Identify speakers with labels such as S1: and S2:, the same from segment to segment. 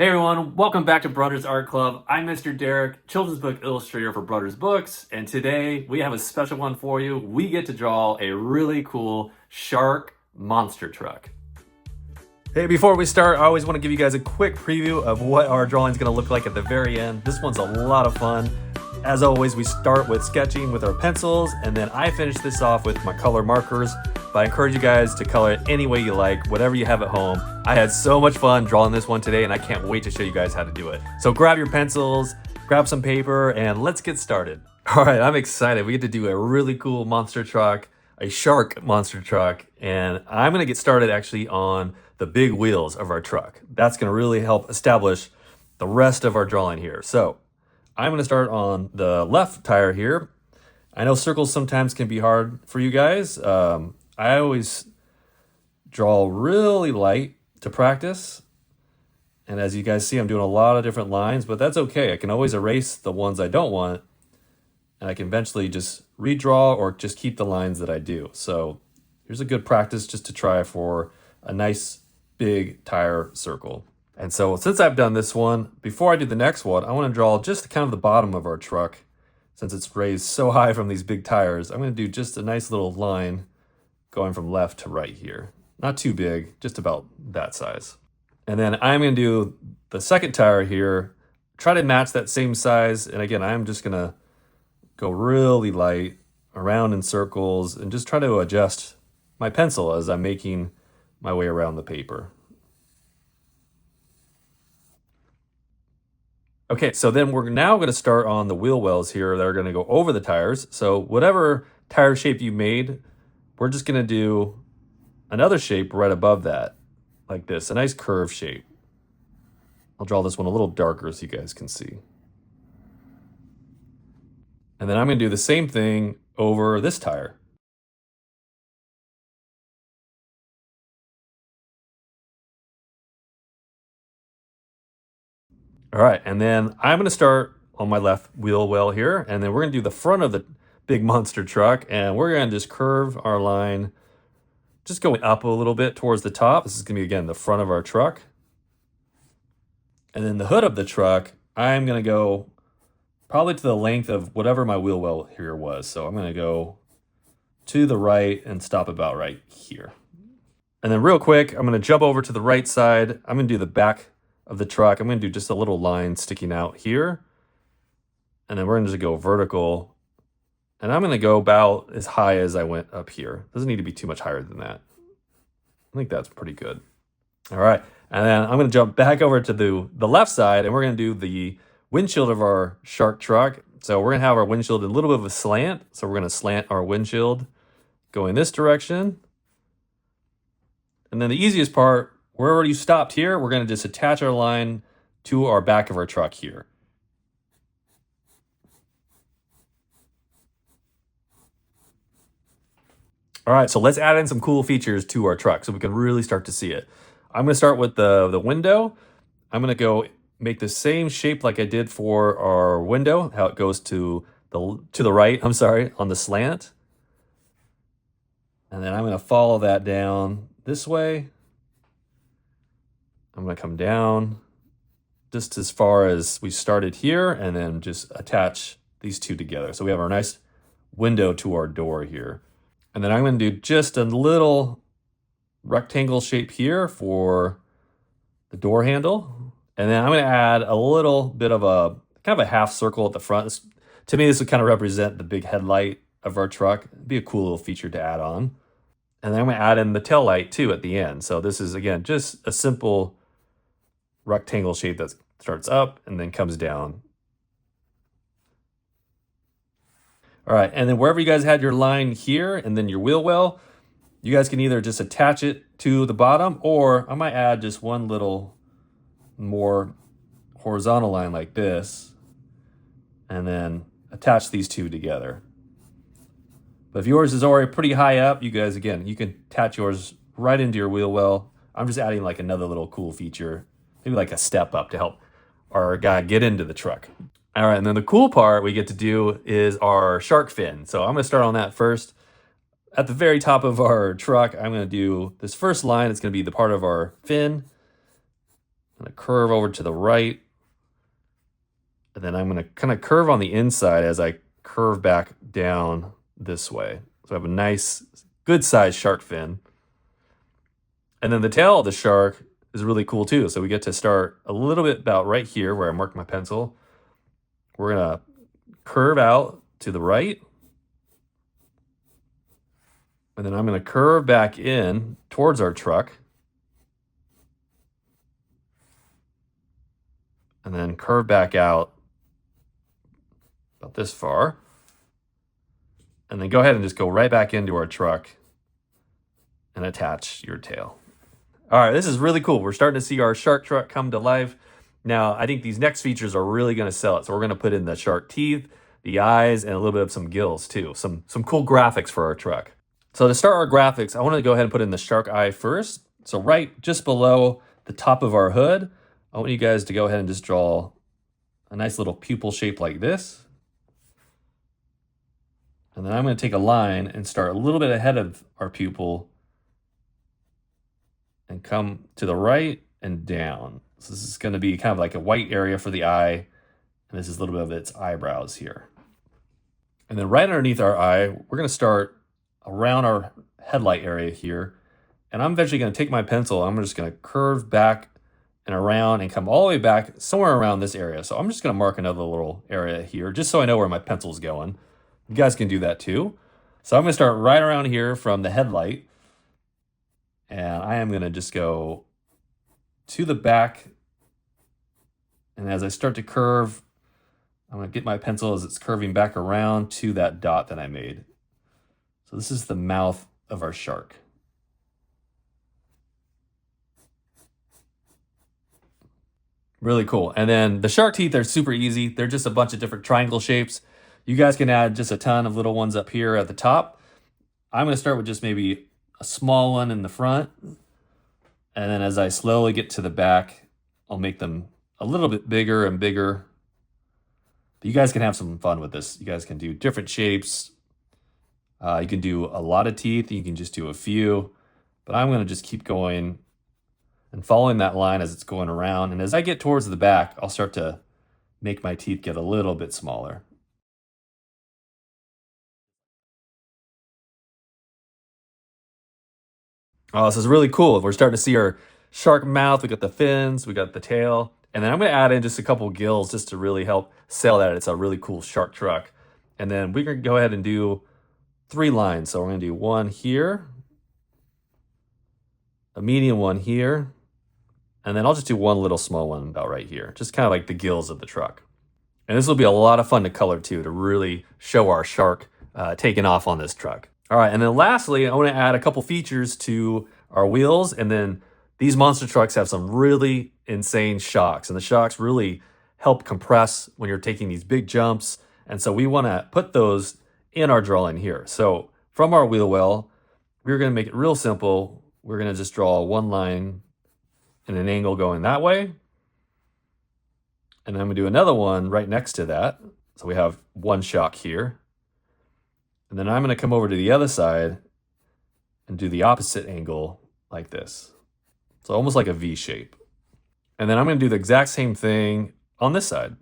S1: Hey everyone, welcome back to Brudders Art Club. I'm Mr. Derek, children's book illustrator for Brudders Books, and today we have a special one for you. We get to draw a really cool shark monster truck. Hey, before we start, I always want to give you guys a quick preview of what our drawing is going to look like at the very end. This one's a lot of fun. As always, we start with sketching with our pencils, and then I finish this off with my color markers. But I encourage you guys to color it any way you like, whatever you have at home. I had so much fun drawing this one today, and I can't wait to show you guys how to do it. So grab your pencils, grab some paper, and let's get started. All right, I'm excited. We get to do a really cool monster truck, a shark monster truck, and I'm gonna get started actually on the big wheels of our truck. That's gonna really help establish the rest of our drawing here. So I'm gonna start on the left tire here. I know circles sometimes can be hard for you guys. I always draw really light to practice. And as you guys see, I'm doing a lot of different lines, but that's okay. I can always erase the ones I don't want, and I can eventually just redraw or just keep the lines that I do. So here's a good practice just to try for a nice big tire circle. And so since I've done this one, before I do the next one, I want to draw just kind of the bottom of our truck. Since it's raised so high from these big tires, I'm going to do just a nice little line going from left to right here. Not too big, just about that size. And then I'm going to do the second tire here, try to match that same size. And again, I'm just going to go really light around in circles and just try to adjust my pencil as I'm making my way around the paper. Okay, so then we're now going to start on the wheel wells here that are going to go over the tires. So whatever tire shape you made, we're just going to do another shape right above that, like this, a nice curve shape. I'll draw this one a little darker so you guys can see. And then I'm going to do the same thing over this tire. All right, and then I'm going to start on my left wheel well here, and then we're going to do the front of the big monster truck, and we're going to just curve our line just going up a little bit towards the top. This is going to be, again, the front of our truck. And then the hood of the truck, I'm going to go probably to the length of whatever my wheel well here was. So I'm going to go to the right and stop about right here. And then real quick, I'm going to jump over to the right side. I'm going to do the back of the truck. I'm going to do just a little line sticking out here. And then we're going to just go vertical. And I'm going to go about as high as I went up here. Doesn't need to be too much higher than that. I think that's pretty good. All right. And then I'm going to jump back over to the left side, and we're going to do the windshield of our shark truck. So we're going to have our windshield a little bit of a slant. So we're going to slant our windshield going this direction. And then the easiest part, we're already stopped here. We're going to just attach our line to our back of our truck here. All right, so let's add in some cool features to our truck so we can really start to see it. I'm going to start with the window. I'm going to go make the same shape like I did for our window, how it goes to the right, I'm sorry, on the slant. And then I'm going to follow that down this way. I'm going to come down just as far as we started here and then just attach these two together. So we have our nice window to our door here. And then I'm going to do just a little rectangle shape here for the door handle. And then I'm going to add a little bit of a kind of a half circle at the front. To me, this would kind of represent the big headlight of our truck. It'd be a cool little feature to add on. And then I'm going to add in the tail light too at the end. So this is, again, just a simple rectangle shape that starts up and then comes down. All right, and then wherever you guys had your line here and then your wheel well, you guys can either just attach it to the bottom, or I might add just one little more horizontal line like this and then attach these two together. But if yours is already pretty high up, you guys, again, you can attach yours right into your wheel well. I'm just adding like another little cool feature, maybe like a step up to help our guy get into the truck. All right, and then the cool part we get to do is our shark fin. So I'm going to start on that first. At the very top of our truck, I'm going to do this first line. It's going to be the part of our fin. I'm gonna curve over to the right. And then I'm gonna kind of curve on the inside as I curve back down this way. So I have a nice, good sized shark fin. And then the tail of the shark is really cool too. So we get to start a little bit about right here where I marked my pencil. We're gonna curve out to the right. And then I'm gonna curve back in towards our truck. And then curve back out about this far. And then go ahead and just go right back into our truck and attach your tail. All right, this is really cool. We're starting to see our shark truck come to life. Now, I think these next features are really gonna sell it. So we're gonna put in the shark teeth, the eyes, and a little bit of some gills too. Some cool graphics for our truck. So to start our graphics, I wanna go ahead and put in the shark eye first. So right just below the top of our hood, I want you guys to go ahead and just draw a nice little pupil shape like this. And then I'm gonna take a line and start a little bit ahead of our pupil and come to the right and down. So this is gonna be kind of like a white area for the eye. And this is a little bit of its eyebrows here. And then right underneath our eye, we're gonna start around our headlight area here. And I'm eventually gonna take my pencil, I'm just gonna curve back and around and come all the way back somewhere around this area. So I'm just gonna mark another little area here just so I know where my pencil's going. You guys can do that too. So I'm gonna start right around here from the headlight. And I am gonna just go to the back. And as I start to curve, I'm gonna get my pencil as it's curving back around to that dot that I made. So this is the mouth of our shark. Really cool. And then the shark teeth are super easy. They're just a bunch of different triangle shapes. You guys can add just a ton of little ones up here at the top. I'm gonna start with just maybe a small one in the front. And then as I slowly get to the back, I'll make them a little bit bigger and bigger. But you guys can have some fun with this. You guys can do different shapes. You can do a lot of teeth. You can just do a few. But I'm gonna just keep going and following that line as it's going around. And as I get towards the back, I'll start to make my teeth get a little bit smaller. Oh, this is really cool. We're starting to see our shark mouth. We got the fins, we got the tail. And then I'm gonna add in just a couple gills just to really help sell that. It's a really cool shark truck. And then we're gonna go ahead and do 3 lines. So we're gonna do one here, a medium one here, and then I'll just do one little small one about right here. Just kind of like the gills of the truck. And this will be a lot of fun to color too, to really show our shark taking off on this truck. All right, and then lastly, I want to add a couple features to our wheels. And then these monster trucks have some really insane shocks. And the shocks really help compress when you're taking these big jumps. And so we want to put those in our drawing here. So from our wheel well, we're going to make it real simple. We're going to just draw one line and an angle going that way. And then I'm gonna do another one right next to that. So we have one shock here. And then I'm gonna come over to the other side and do the opposite angle like this. So almost like a V shape. And then I'm gonna do the exact same thing on this side.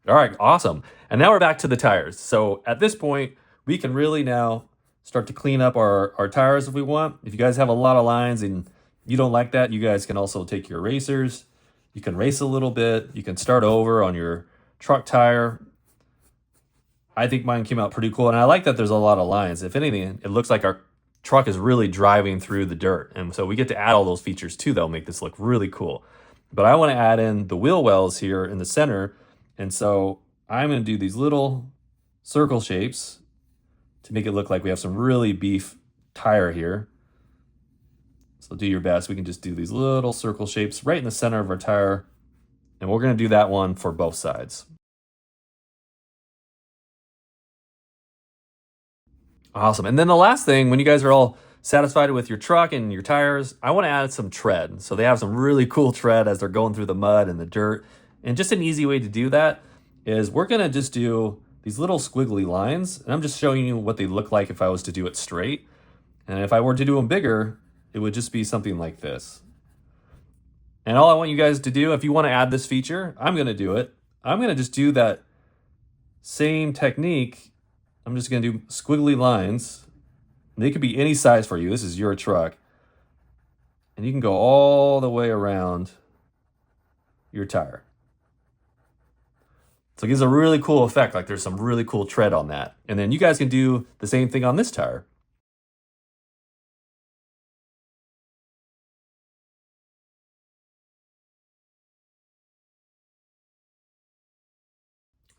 S1: All right, awesome. And now we're back to the tires. So at this point, we can really now start to clean up our tires if we want. If you guys have a lot of lines and you don't like that, you guys can also take your racers. You can race a little bit. You can start over on your truck tire. I think mine came out pretty cool. And I like that there's a lot of lines. If anything, it looks like our truck is really driving through the dirt. And so we get to add all those features too that'll make this look really cool. But I want to add in the wheel wells here in the center. And so I'm going to do these little circle shapes to make it look like we have some really beef tire here. So do your best. We can just do these little circle shapes right in the center of our tire. And we're going to do that one for both sides. Awesome. And then the last thing, when you guys are all satisfied with your truck and your tires, I want to add some tread. So they have some really cool tread as they're going through the mud and the dirt. And just an easy way to do that is we're going to just do these little squiggly lines, and I'm just showing you what they look like if I was to do it straight. And if I were to do them bigger, it would just be something like this. And all I want you guys to do, if you want to add this feature, I'm going to do it. I'm going to just do that same technique. I'm just going to do squiggly lines. They could be any size for you. This is your truck. And you can go all the way around your tire. So it gives a really cool effect, like there's some really cool tread on that. And then you guys can do the same thing on this tire.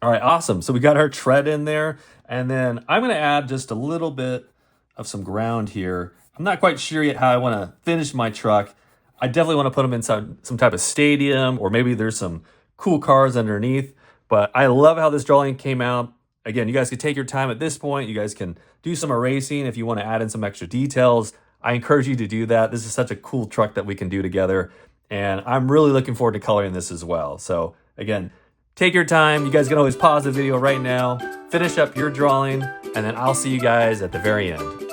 S1: All right, awesome. So we got our tread in there, and then I'm gonna add just a little bit of some ground here. I'm not quite sure yet how I wanna finish my truck. I definitely wanna put them inside some type of stadium, or maybe there's some cool cars underneath, but I love how this drawing came out. Again, you guys can take your time at this point. You guys can do some erasing if you wanna add in some extra details. I encourage you to do that. This is such a cool truck that we can do together, and I'm really looking forward to coloring this as well. So again, take your time. You guys can always pause the video right now, finish up your drawing, and then I'll see you guys at the very end.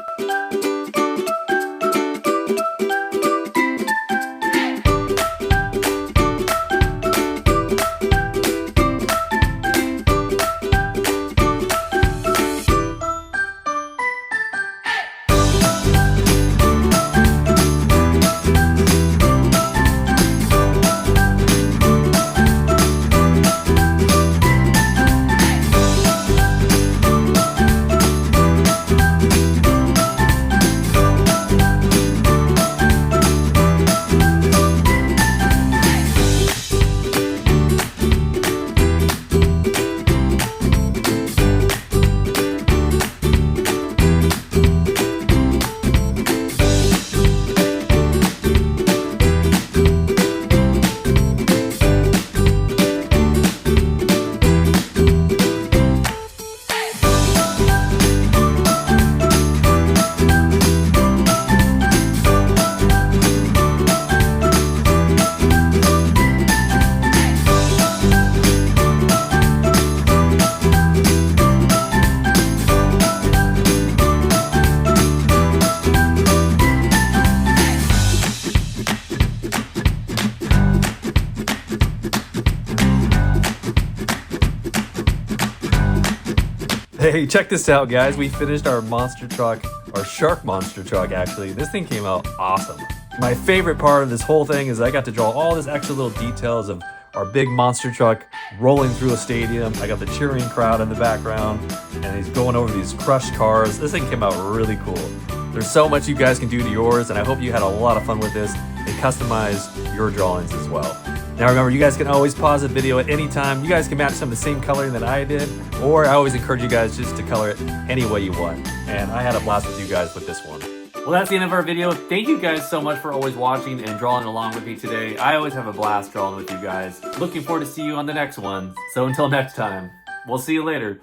S1: Hey, check this out, guys. We finished our monster truck, our shark monster truck, actually. This thing came out awesome. My favorite part of this whole thing is I got to draw all this extra little details of our big monster truck rolling through a stadium. I got the cheering crowd in the background, and he's going over these crushed cars. This thing came out really cool. There's so much you guys can do to yours, and I hope you had a lot of fun with this and customize your drawings as well. Now remember, you guys can always pause the video at any time. You guys can match some of the same coloring that I did, or I always encourage you guys just to color it any way you want. And I had a blast with you guys with this one. Well, that's the end of our video. Thank you guys so much for always watching and drawing along with me today. I always have a blast drawing with you guys. Looking forward to see you on the next one. So until next time, we'll see you later.